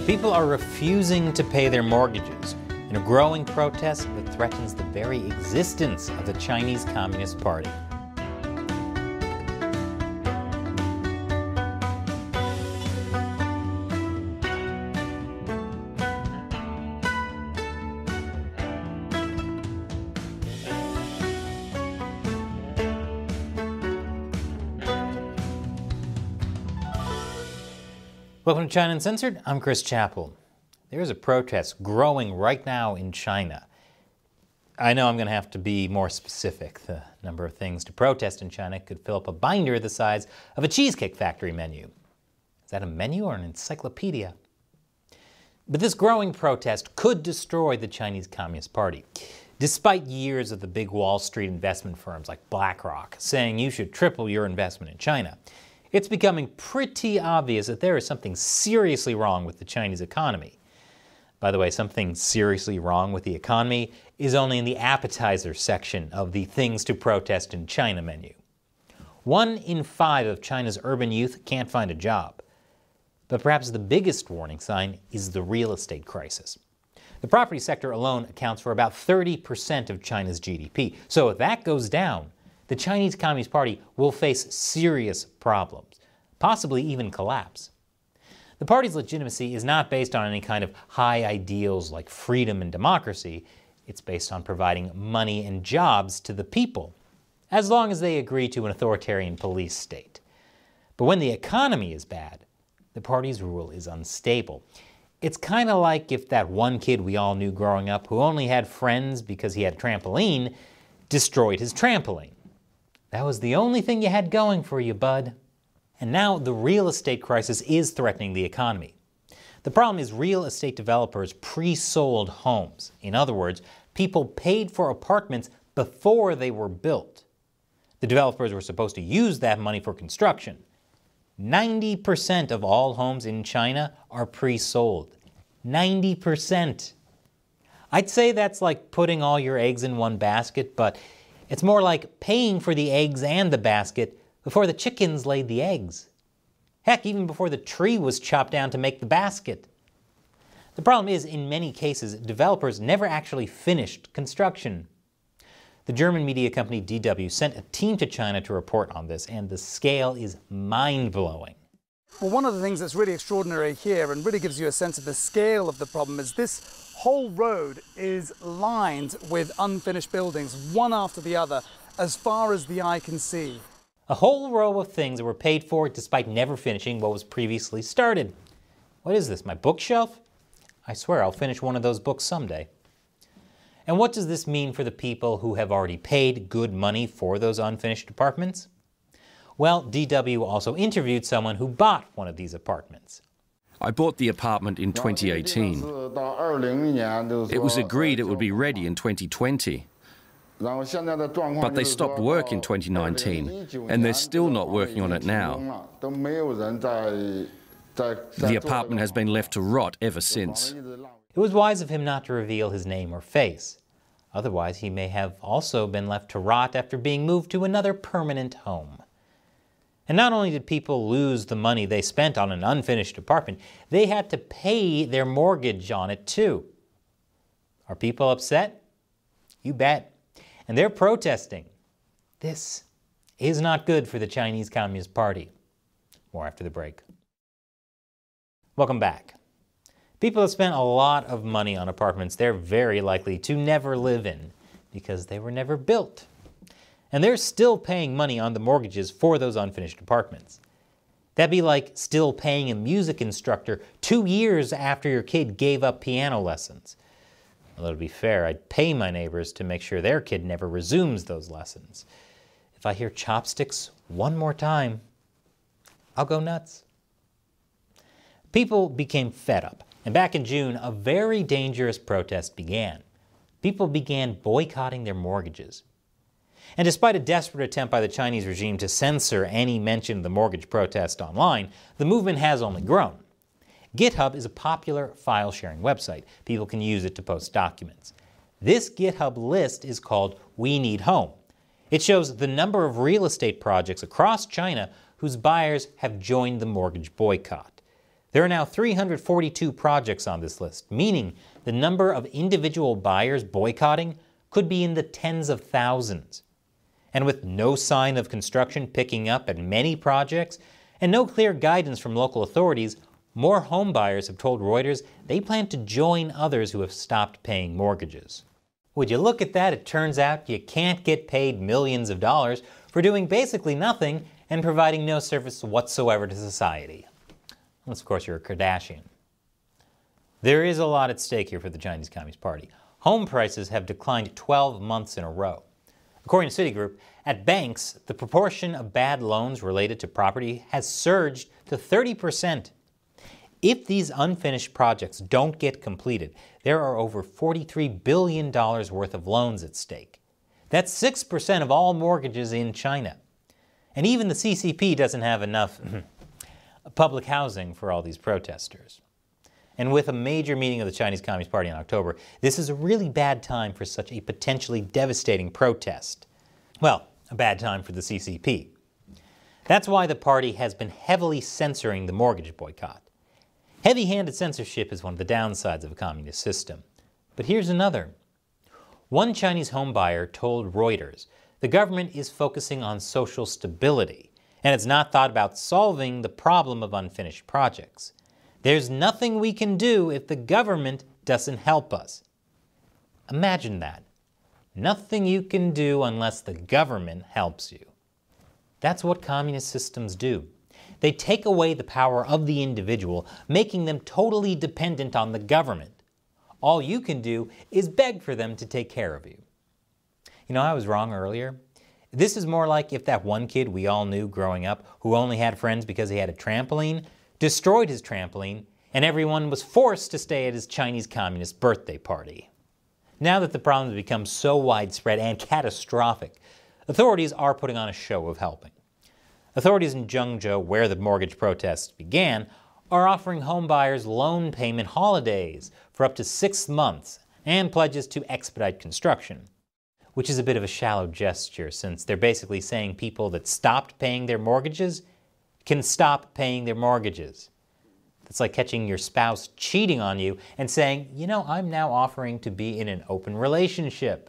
People are refusing to pay their mortgages in a growing protest that threatens the very existence of the Chinese Communist Party. Welcome to China Uncensored. I'm Chris Chappell. There is a protest growing right now in China. I know I'm going to have to be more specific. The number of things to protest in China could fill up a binder the size of a Cheesecake Factory menu. Is that a menu or an encyclopedia? But this growing protest could destroy the Chinese Communist Party. Despite years of the big Wall Street investment firms like BlackRock saying you should triple your investment in China, it's becoming pretty obvious that there is something seriously wrong with the Chinese economy. By the way, something seriously wrong with the economy is only in the appetizer section of the Things to Protest in China menu. 1 in 5 of China's urban youth can't find a job. But perhaps the biggest warning sign is the real estate crisis. The property sector alone accounts for about 30% of China's GDP. So if that goes down, the Chinese Communist Party will face serious problems, possibly even collapse. The party's legitimacy is not based on any kind of high ideals like freedom and democracy. It's based on providing money and jobs to the people, as long as they agree to an authoritarian police state. But when the economy is bad, the party's rule is unstable. It's kind of like if that one kid we all knew growing up who only had friends because he had a trampoline destroyed his trampoline. That was the only thing you had going for you, bud. And now the real estate crisis is threatening the economy. The problem is real estate developers pre-sold homes. In other words, people paid for apartments before they were built. The developers were supposed to use that money for construction. 90% of all homes in China are pre-sold. 90%. I'd say that's like putting all your eggs in one basket, but it's more like paying for the eggs and the basket before the chickens laid the eggs. Heck, even before the tree was chopped down to make the basket. The problem is, in many cases, developers never actually finished construction. The German media company DW sent a team to China to report on this, and the scale is mind-blowing. Well, one of the things that's really extraordinary here and really gives you a sense of the scale of the problem is this whole road is lined with unfinished buildings, one after the other, as far as the eye can see. A whole row of things that were paid for despite never finishing what was previously started. What is this, my bookshelf? I swear I'll finish one of those books someday. And what does this mean for the people who have already paid good money for those unfinished apartments? Well, DW also interviewed someone who bought one of these apartments. I bought the apartment in 2018. It was agreed it would be ready in 2020. But they stopped work in 2019, and they're still not working on it now. The apartment has been left to rot ever since. It was wise of him not to reveal his name or face. Otherwise, he may have also been left to rot after being moved to another permanent home. And not only did people lose the money they spent on an unfinished apartment, they had to pay their mortgage on it too. Are people upset? You bet. And they're protesting. This is not good for the Chinese Communist Party. More after the break. Welcome back. People have spent a lot of money on apartments they're very likely to never live in because they were never built. And they're still paying money on the mortgages for those unfinished apartments. That'd be like still paying a music instructor 2 years after your kid gave up piano lessons. Although to be fair, I'd pay my neighbors to make sure their kid never resumes those lessons. If I hear chopsticks one more time, I'll go nuts. People became fed up, and back in June, a very dangerous protest began. People began boycotting their mortgages. And despite a desperate attempt by the Chinese regime to censor any mention of the mortgage protest online, the movement has only grown. GitHub is a popular file-sharing website. People can use it to post documents. This GitHub list is called We Need Home. It shows the number of real estate projects across China whose buyers have joined the mortgage boycott. There are now 342 projects on this list, meaning the number of individual buyers boycotting could be in the tens of thousands. And with no sign of construction picking up at many projects and no clear guidance from local authorities, more home buyers have told Reuters they plan to join others who have stopped paying mortgages. Would you look at that? It turns out you can't get paid millions of dollars for doing basically nothing and providing no service whatsoever to society. Unless, of course, you're a Kardashian. There is a lot at stake here for the Chinese Communist Party. Home prices have declined 12 months in a row. According to Citigroup, at banks, the proportion of bad loans related to property has surged to 30%. If these unfinished projects don't get completed, there are over $43 billion worth of loans at stake. That's 6% of all mortgages in China. And even the CCP doesn't have enough public housing for all these protesters. And with a major meeting of the Chinese Communist Party in October, this is a really bad time for such a potentially devastating protest. Well, a bad time for the CCP. That's why the party has been heavily censoring the mortgage boycott. Heavy-handed censorship is one of the downsides of a communist system. But here's another. One Chinese homebuyer told Reuters the government is focusing on social stability, and it's not thought about solving the problem of unfinished projects. There's nothing we can do if the government doesn't help us. Imagine that. Nothing you can do unless the government helps you. That's what communist systems do. They take away the power of the individual, making them totally dependent on the government. All you can do is beg for them to take care of you. You know, I was wrong earlier. This is more like if that one kid we all knew growing up who only had friends because he had a trampoline destroyed his trampoline, and everyone was forced to stay at his Chinese communist birthday party. Now that the problem has become so widespread and catastrophic, authorities are putting on a show of helping. Authorities in Zhengzhou, where the mortgage protests began, are offering homebuyers loan payment holidays for up to 6 months and pledges to expedite construction, which is a bit of a shallow gesture since they're basically saying people that stopped paying their mortgages can stop paying their mortgages. It's like catching your spouse cheating on you and saying, you know, I'm now offering to be in an open relationship.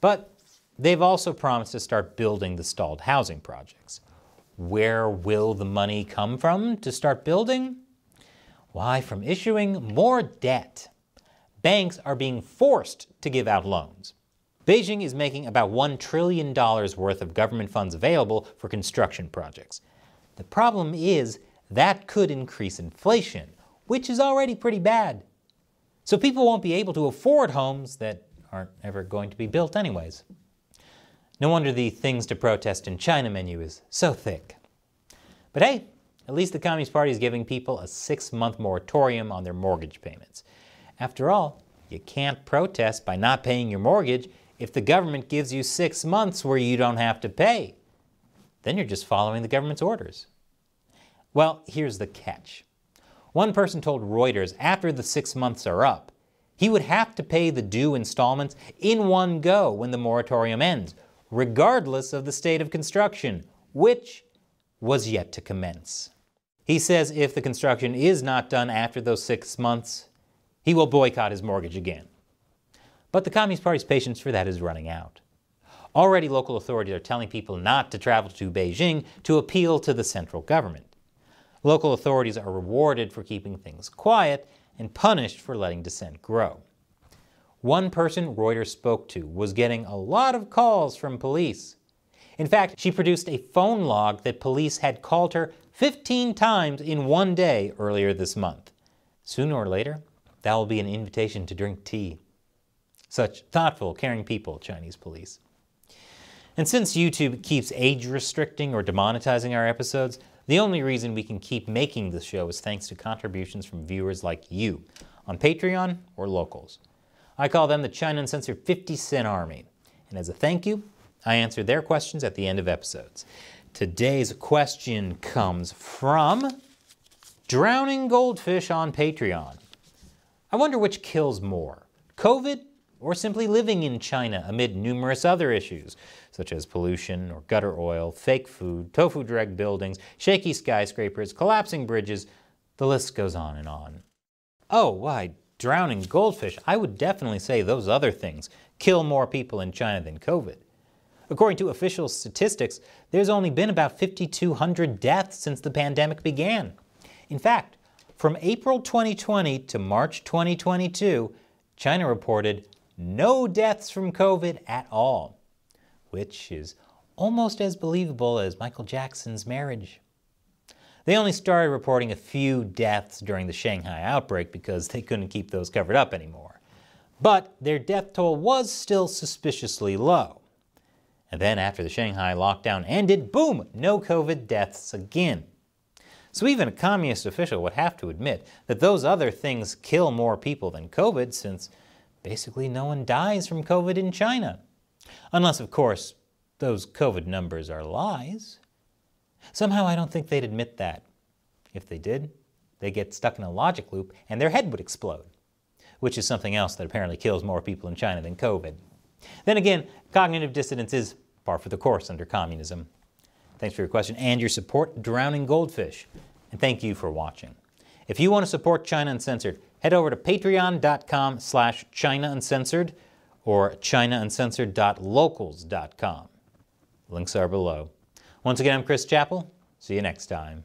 But they've also promised to start building the stalled housing projects. Where will the money come from to start building? Why, from issuing more debt. Banks are being forced to give out loans. Beijing is making about $1 trillion worth of government funds available for construction projects. The problem is that could increase inflation, which is already pretty bad. So people won't be able to afford homes that aren't ever going to be built anyways. No wonder the things to protest in China menu is so thick. But hey, at least the Communist Party is giving people a 6-month moratorium on their mortgage payments. After all, you can't protest by not paying your mortgage if the government gives you 6 months where you don't have to pay. Then you're just following the government's orders. Well, here's the catch. One person told Reuters after the 6 months are up, he would have to pay the due installments in one go when the moratorium ends, regardless of the state of construction, which was yet to commence. He says if the construction is not done after those 6 months, he will boycott his mortgage again. But the Communist Party's patience for that is running out. Already local authorities are telling people not to travel to Beijing to appeal to the central government. Local authorities are rewarded for keeping things quiet and punished for letting dissent grow. One person Reuters spoke to was getting a lot of calls from police. In fact, she produced a phone log that police had called her 15 times in one day earlier this month. Sooner or later, that will be an invitation to drink tea. Such thoughtful, caring people, Chinese police. And since YouTube keeps age restricting or demonetizing our episodes, the only reason we can keep making this show is thanks to contributions from viewers like you on Patreon or locals. I call them the China Uncensored 50-cent Army. And as a thank you, I answer their questions at the end of episodes. Today's question comes from Drowning Goldfish on Patreon. I wonder which kills more, COVID or simply living in China amid numerous other issues, such as pollution or gutter oil, fake food, tofu-dragged buildings, shaky skyscrapers, collapsing bridges, The list goes on and on. Oh, why, drowning goldfish? I would definitely say those other things kill more people in China than COVID. According to official statistics, there's only been about 5,200 deaths since the pandemic began. In fact, from April 2020 to March 2022, China reported no deaths from COVID at all, which is almost as believable as Michael Jackson's marriage. They only started reporting a few deaths during the Shanghai outbreak because they couldn't keep those covered up anymore. But their death toll was still suspiciously low. And then after the Shanghai lockdown ended, boom, no COVID deaths again. So even a communist official would have to admit that those other things kill more people than COVID, since basically no one dies from COVID in China. Unless, of course, those COVID numbers are lies. Somehow I don't think they'd admit that. If they did, they'd get stuck in a logic loop and their head would explode, which is something else that apparently kills more people in China than COVID. Then again, cognitive dissonance is par for the course under communism. Thanks for your question and your support, Drowning Goldfish. And thank you for watching. If you want to support China Uncensored, head over to patreon.com/China Uncensored or chinauncensored.locals.com. Links are below. Once again, I'm Chris Chappell. See you next time.